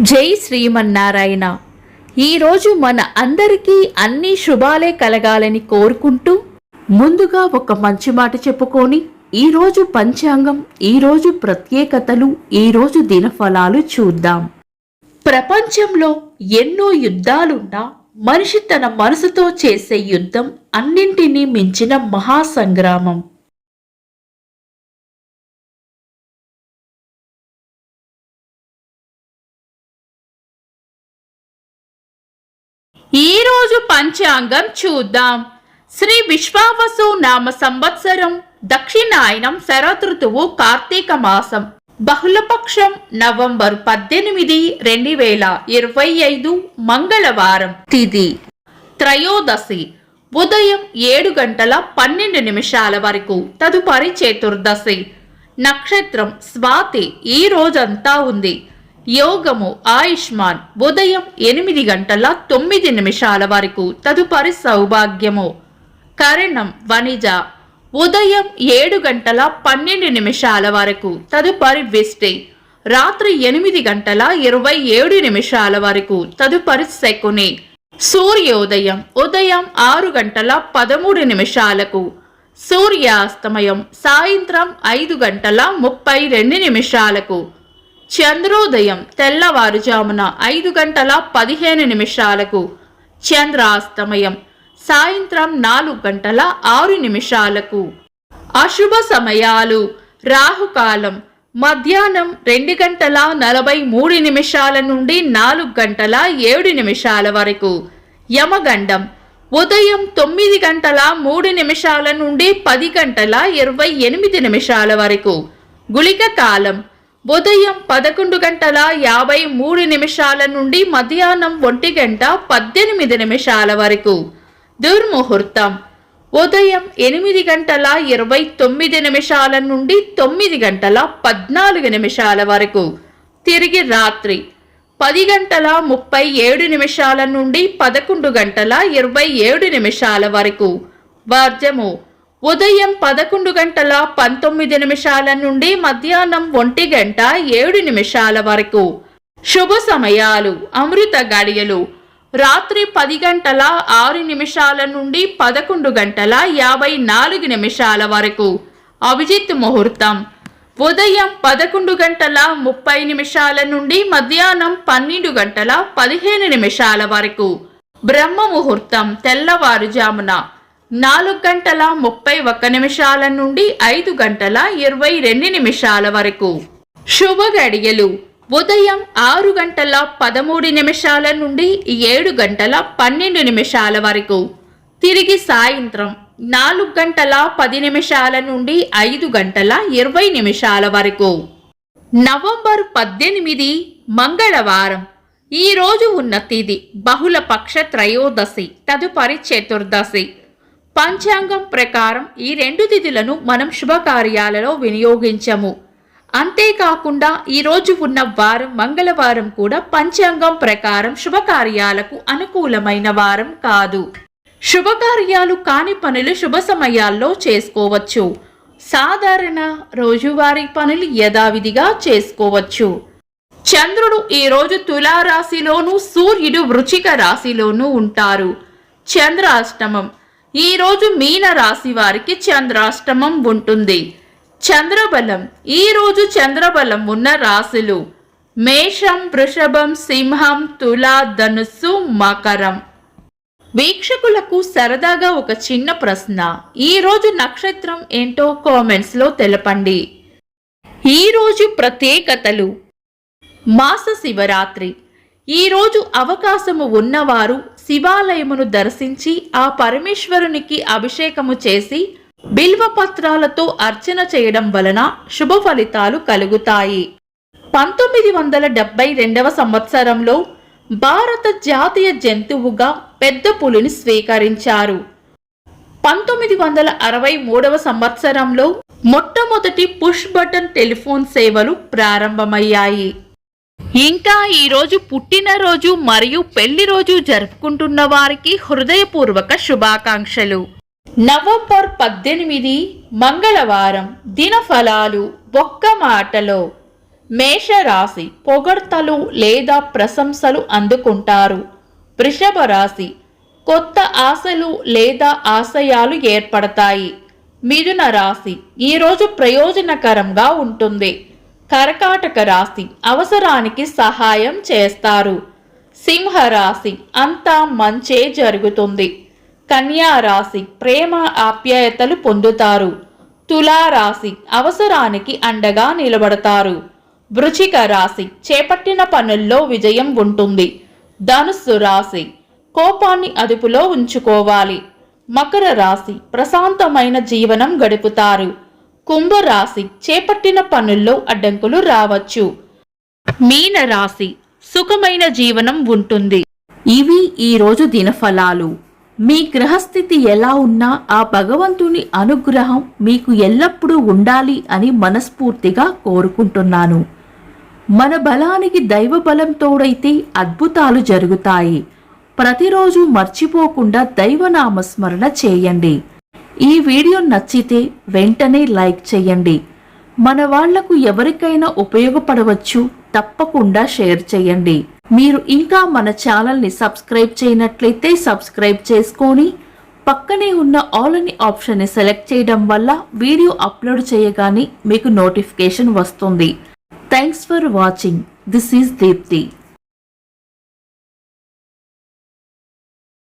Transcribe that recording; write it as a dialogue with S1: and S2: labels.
S1: జై శ్రీమన్నారాయణ. ఈరోజు మన అందరికీ అన్ని శుభాలే కలగాలని కోరుకుంటూ ముందుగా ఒక మంచి మాట చెప్పుకొని ఈరోజు పంచాంగం, ఈరోజు ప్రత్యేకతలు, ఈరోజు దినఫలాలు చూద్దాం. ప్రపంచంలో ఎన్నో యుద్ధాలున్నా మనిషి తన మనసుతో చేసే యుద్ధం అన్నింటినీ మించిన మహాసంగ్రామం. ఈరోజు పంచాంగం చూద్దాం. శ్రీ విశ్వావసు నామ సంవత్సరం, దక్షిణాయనం, శరదృతువు, కార్తీక మాసం, బహుళపక్షం, నవంబర్ 18, 2025, మంగళవారం. తిథి త్రయోదశి, ఉదయం 7:12 వరకు. తదుపరి చతుర్దశి. నక్షత్రం స్వాతి. ఈ రోజంతా ఉంది. యోగము ఆయుష్మాన్. ఉదయం 8:09 వరకు. తదుపరి సౌభాగ్యము. కరణం వనిజ. ఉదయం 7:12 వరకు. తదుపరి విష్టి. రాత్రి 8:27 వరకు. తదుపరి శకుని. సూర్యోదయం ఉదయం 6:13. సూర్యాస్తమయం సాయంత్రం 5:32. చంద్రోదయం తెల్లవారుజామున 5:15. చంద్రాస్తమయం సాయంత్రం 4:06. అశుభ సమయాలు. రాహుకాలం మధ్యాహ్నం 2:43 నుండి 4:07 వరకు. యమగండం ఉదయం 9:03 నుండి 10:28 వరకు. గుళిక కాలం ఉదయం 11:53 నుండి మధ్యాహ్నం 1:18 వరకు. దుర్ముహూర్తం ఉదయం 8:29 నుండి 9:14 వరకు. తిరిగి రాత్రి 10:37 నుండి 11:27 వరకు. వర్జము ఉదయం 11:19 నుండి మధ్యాహ్నం 1:07 వరకు. శుభ సమయాలు. అమృత గడియలు రాత్రి 10:06 నుండి 11:54 వరకు. అభిజిత్ ముహూర్తం ఉదయం 11:30 నుండి మధ్యాహ్నం 12:15 వరకు. బ్రహ్మ ముహూర్తం తెల్లవారుజామున 4:31 నుండి 5:22 వరకు. శుభ గడియలు ఉదయం 6:13 నుండి 7:12 వరకు. తిరిగి సాయంత్రం 4:10 నుండి 5:20 వరకు. నవంబర్ 18, మంగళవారం. ఈ రోజు ఉన్న తిథి బహుళపక్ష త్రయోదశి, తదుపరి చతుర్దశి. పంచాంగం ప్రకారం ఈ రెండు తిథులను మనం శుభకార్యాలలో వినియోగించము. అంతేకాకుండా ఈరోజు ఉన్న వారం మంగళవారం కూడా పంచాంగం ప్రకారం శుభకార్యాలకు అనుకూలమైన వారం కాదు. శుభకార్యాలు కాని పనులు శుభ సమయాల్లో చేసుకోవచ్చు. సాధారణ రోజువారీ పనులు యథావిధిగా చేసుకోవచ్చు. చంద్రుడు ఈరోజు తులారాశిలోను, సూర్యుడు వృశ్చిక రాశిలోనూ ఉంటారు. చంద్రాష్టమం ఈ రోజు మీన రాశి వారికి చంద్రాష్టమం ఉంటుంది. చంద్రబలం ఈ రోజు చంద్రబలం ఉన్న రాశులు మేషం, వృషభం, సింహం, తుల, ధనుస్సు, మకరం. వీక్షకులకు సరదాగా ఒక చిన్న ప్రశ్న. ఈ రోజు నక్షత్రం ఏంటో కామెంట్స్ లో తెలపండి. ఈ రోజు ప్రత్యేకతలు. మాస శివరాత్రి. ఈ రోజు అవకాశము ఉన్నవారు శివాలయమును దర్శించి ఆ పరమేశ్వరునికి అభిషేకము చేసి బిల్వపత్రాలతో అర్చన చేయడం వలన శుభ ఫలితాలు కలుగుతాయి. 1972 సంవత్సరంలో భారత జాతీయ జంతువుగా పెద్ద పులిని స్వీకరించారు. 1963 సంవత్సరంలో మొట్టమొదటి పుష్ బటన్ టెలిఫోన్ సేవలు ప్రారంభమయ్యాయి. ఇంకా ఈరోజు పుట్టినరోజు మరియు పెళ్లి రోజు జరుపుకుంటున్న వారికి హృదయపూర్వక శుభాకాంక్షలు. నవంబర్ 18, మంగళవారం. దినఫలాలు ఒక్క మాటలో. మేషరాశి పొగడ్తలు లేదా ప్రశంసలు అందుకుంటారు. వృషభ రాశి కొత్త ఆశలు లేదా ఆశయాలు ఏర్పడతాయి. మిథున రాశి ఈరోజు ప్రయోజనకరంగా ఉంటుంది. కర్కాటక రాశి అవసరానికి సహాయం చేస్తారు. సింహరాశి అంతా మంచే జరుగుతుంది. కన్యా రాశి ప్రేమ ఆప్యాయతలు పొందుతారు. తులారాశి అవసరానికి అండగా నిలబడతారు. వృశ్చిక రాశి చేపట్టిన పనుల్లో విజయం ఉంటుంది. ధనుస్సు రాశి కోపాన్ని అదుపులో ఉంచుకోవాలి. మకర రాశి ప్రశాంతమైన జీవనం గడుపుతారు. కుంభరాశి చేపట్టిన పనుల్లో అడ్డంకులు రావచ్చు. మీన రాశి సుఖమైన జీవనం ఉంటుంది. ఇవి ఈరోజు దినఫలాలు. మీ గ్రహస్థితి ఎలా ఉన్నా ఆ భగవంతుని అనుగ్రహం మీకు ఎల్లప్పుడూ ఉండాలి అని మనస్ఫూర్తిగా కోరుకుంటున్నాను. మన బలానికి దైవ బలం తోడైతే అద్భుతాలు జరుగుతాయి. ప్రతిరోజు మర్చిపోకుండా దైవనామస్మరణ చేయండి. ఈ వీడియో నచ్చితే వెంటనే లైక్ చేయండి. మన వాళ్లకు ఎవరికైనా ఉపయోగపడవచ్చు. తప్పకుండా షేర్ చేయండి. మీరు ఇంకా మన ఛానల్ని సబ్స్క్రైబ్ చేయనట్లయితే సబ్స్క్రైబ్ చేసుకొని పక్కనే ఉన్న ఆల్ అని ఆప్షన్ని సెలెక్ట్ చేయడం వల్ల వీడియో అప్లోడ్ చేయగానే మీకు నోటిఫికేషన్ వస్తుంది. Thanks for watching. This is Deepti.